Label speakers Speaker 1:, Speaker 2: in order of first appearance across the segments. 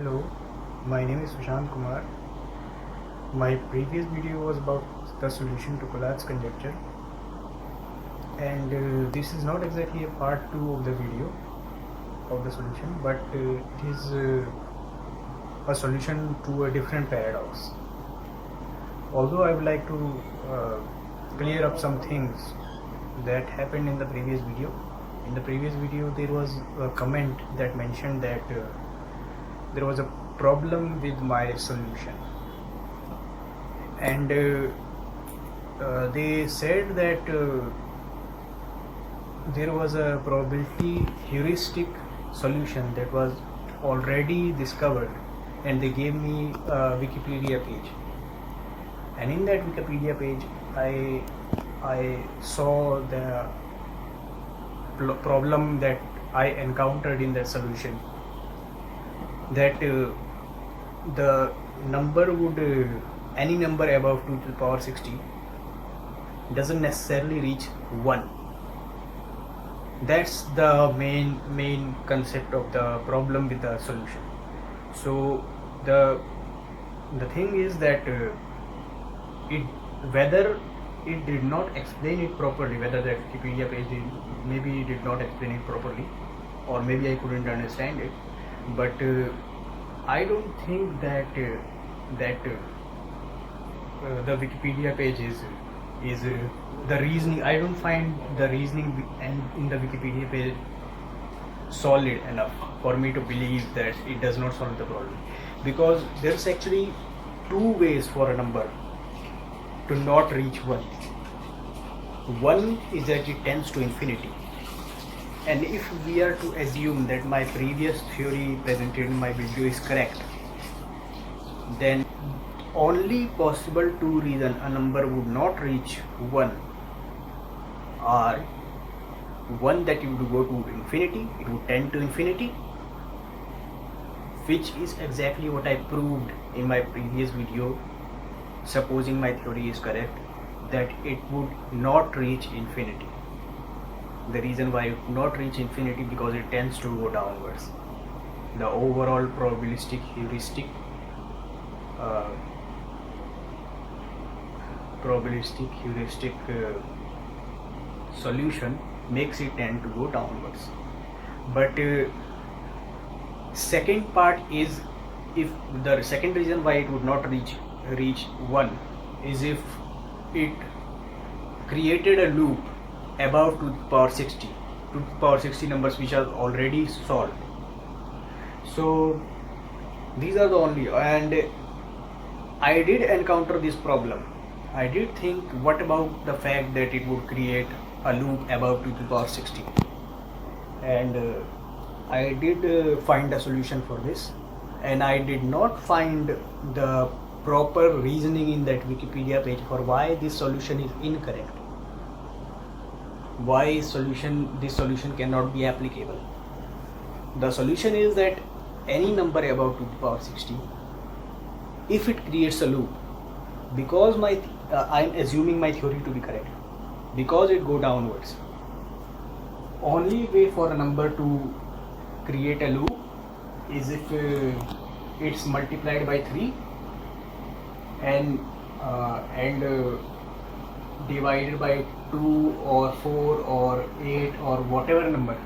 Speaker 1: Hello, my name is Sushant Kumar. My previous video was about the solution to Collatz conjecture, and this is not exactly a part 2 of the video of the solution, but it is a solution to a different paradox. Although I would like to clear up some things that happened in the previous video. In the previous video, there was a comment that mentioned that there was a problem with my solution, and they said that there was a probability heuristic solution that was already discovered, and they gave me a Wikipedia page, and in that Wikipedia page I saw the problem that I encountered in that solution, that the number would any number above 2 to the power 60 doesn't necessarily reach 1. That's the main concept of the problem with the solution. So the thing is that whether it did not explain it properly, whether that Wikipedia page did not explain it properly, or maybe I couldn't understand it, but I don't think that the Wikipedia page is the reasoning. I don't find the reasoning in the Wikipedia page solid enough for me to believe that it does not solve the problem, because there's actually two ways for a number to not reach 1. One is that it tends to infinity, and if we are to assume that my previous theory presented in my video is correct, then only possible two reasons a number would not reach 1 are: one, that it would go to infinity, it would tend to infinity, which is exactly what I proved in my previous video, supposing my theory is correct, that it would not reach infinity. The reason why it would not reach infinity, because it tends to go downwards. The overall probabilistic heuristic solution makes it tend to go downwards. But second part is, if the second reason why it would not reach 1 is if it created a loop above 2 to the power 60, 2 to the power 60 numbers which are already solved. So these are the only, and I did encounter this problem. I did think, what about the fact that it would create a loop above 2 to the power 60, and I did find a solution for this, and I did not find the proper reasoning in that Wikipedia page for why this solution is incorrect, why this solution cannot be applicable. The solution is that any number above 2 to the power 60, if it creates a loop, because I'm assuming my theory to be correct, because it go downwards, only way for a number to create a loop is if it's multiplied by 3 and divided by 2 or 4 or 8 or whatever number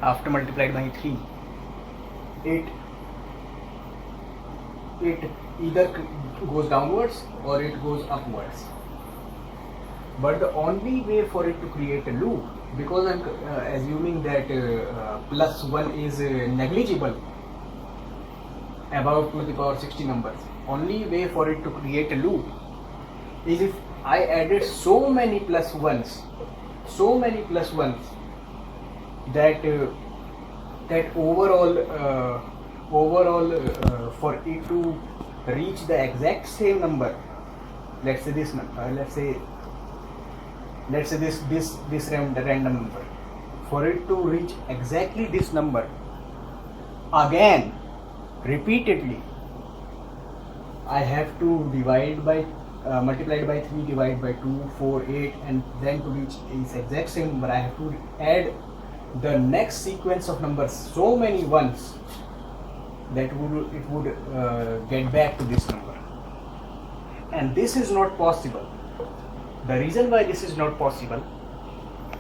Speaker 1: after multiplied by 3. It either goes downwards or it goes upwards. But the only way for it to create a loop, because I'm assuming that plus 1 is negligible above 2 to the power 60 numbers, only way for it to create a loop is if I added so many plus ones that overall for it to reach the exact same number, let's say this number, let's say this random number, for it to reach exactly this number again repeatedly, I have to divide by multiplied by 3, divide by 2, 4, 8, and then to reach its exact same number, I have to add the next sequence of numbers so many ones that it would get back to this number, and this is not possible. The reason why this is not possible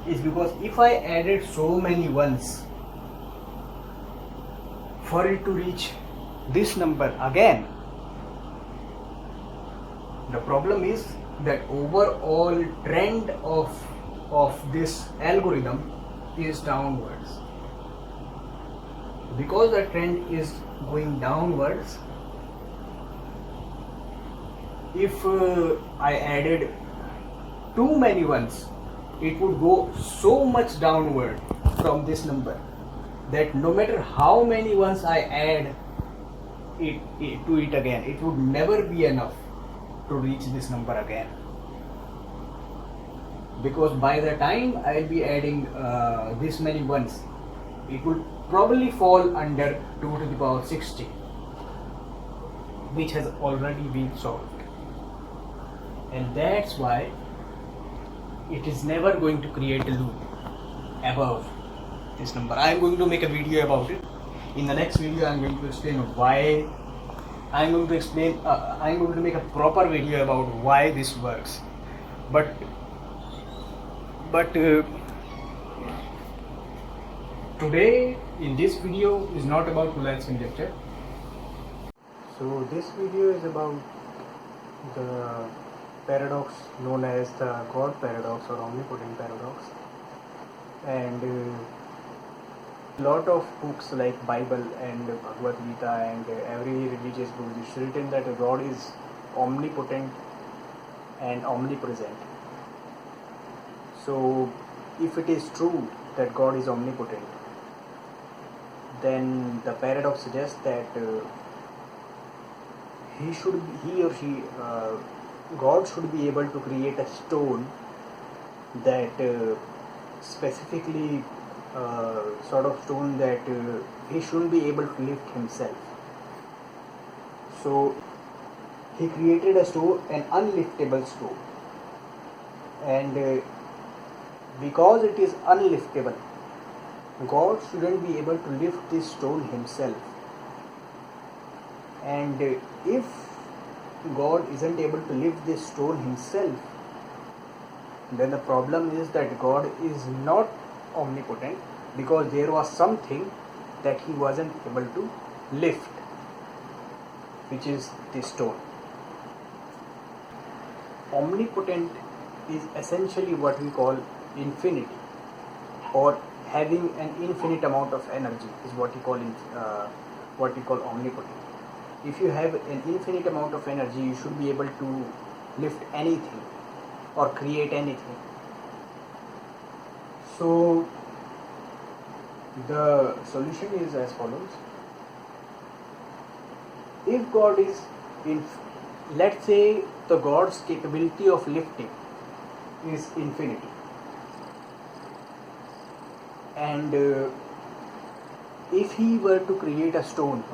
Speaker 1: is because if I added so many ones for it to reach this number again, the problem is that overall trend of this algorithm is downwards. Because the trend is going downwards, if I added too many ones, it would go so much downward from this number that no matter how many ones I add to it again, it would never be enough to reach this number again. Because by the time I'll be adding this many ones, it will probably fall under 2 to the power 60, which has already been solved. And that's why it is never going to create a loop above this number. I am going to make a video about it. In the next video, I am going to explain why. I am going to make a proper video about why this works. But today in this video is not about Kull's conjecture. So this video is about the paradox known as the God paradox or omnipotent paradox, and lot of books like Bible and Bhagavad Gita and every religious book is written that God is omnipotent and omnipresent. So if it is true that God is omnipotent, then the paradox suggests that God should be able to create a stone that specifically sort of stone that he shouldn't be able to lift himself. So he created a stone, an unliftable stone, and because it is unliftable, God shouldn't be able to lift this stone himself. And if God isn't able to lift this stone himself, then the problem is that God is not omnipotent, because there was something that he wasn't able to lift, which is this stone. Omnipotent is essentially what we call infinity, or having an infinite amount of energy is what we call omnipotent. If you have an infinite amount of energy, you should be able to lift anything or create anything. So the solution is as follows. If God is let's say the God's capability of lifting is infinity, and if he were to create a stone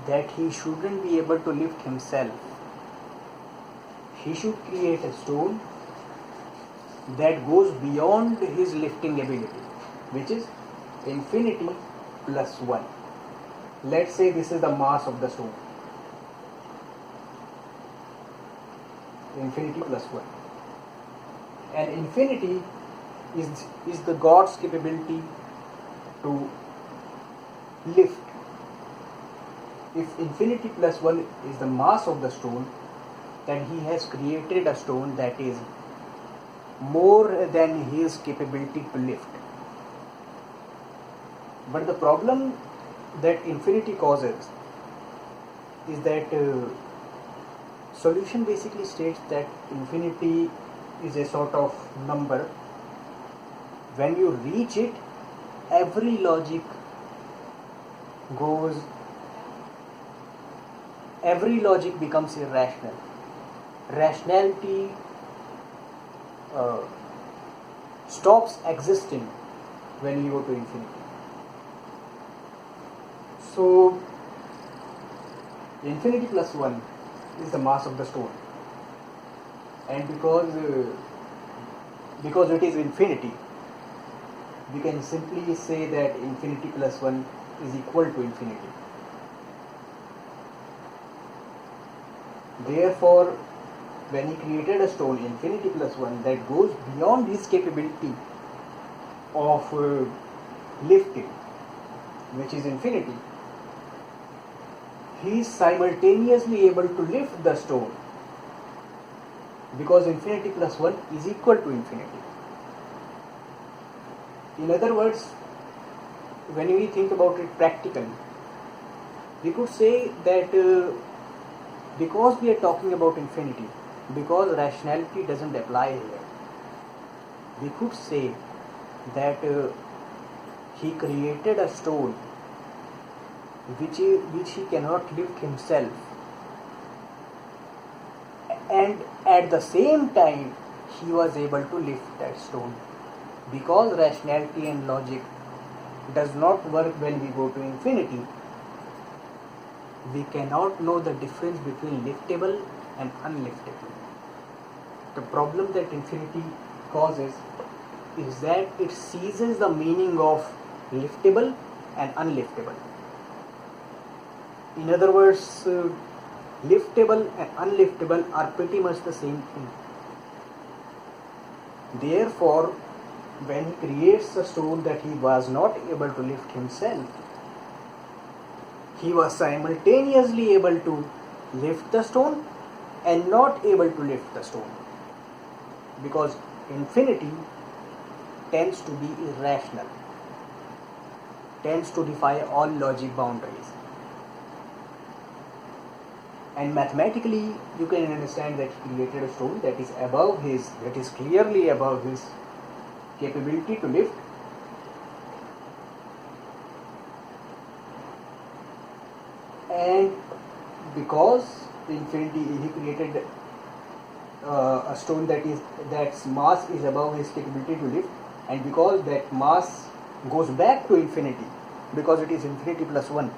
Speaker 1: that he shouldn't be able to lift himself, he should create a stone that goes beyond his lifting ability, which is infinity plus 1. Let's say this is the mass of the stone, infinity plus 1, and infinity is the God's capability to lift. If infinity plus 1 is the mass of the stone, then he has created a stone that is more than his capability to lift. But the problem that infinity causes is that solution basically states that infinity is a sort of number. When you reach it, every logic becomes irrational. Rationality stops existing when you go to infinity. So infinity plus 1 is the mass of the stone, and because it is infinity, we can simply say that infinity plus 1 is equal to infinity. Therefore, when he created a stone infinity plus 1 that goes beyond his capability of lifting, which is infinity, he is simultaneously able to lift the stone, because infinity plus 1 is equal to infinity. In other words, when we think about it practically, we could say that because we are talking about infinity, because rationality doesn't apply here, we could say that he created a stone which he cannot lift himself, and at the same time he was able to lift that stone. Because rationality and logic does not work when we go to infinity, we cannot know the difference between liftable and unliftable. The problem that infinity causes is that it seizes the meaning of liftable and unliftable. In other words, liftable and unliftable are pretty much the same thing. Therefore, when he creates a stone that he was not able to lift himself, he was simultaneously able to lift the stone and not able to lift the stone, because infinity tends to be irrational, tends to defy all logic boundaries. And mathematically, you can understand that he created a stone that is clearly above his capability to lift. And because infinity, he created a stone that's mass is above his capability to lift, and because that mass goes back to infinity, because it is infinity plus 1,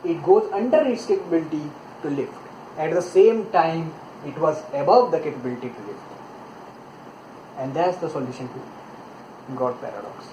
Speaker 1: it goes under its capability to lift. At the same time, it was above the capability to lift. And that's the solution to God paradox.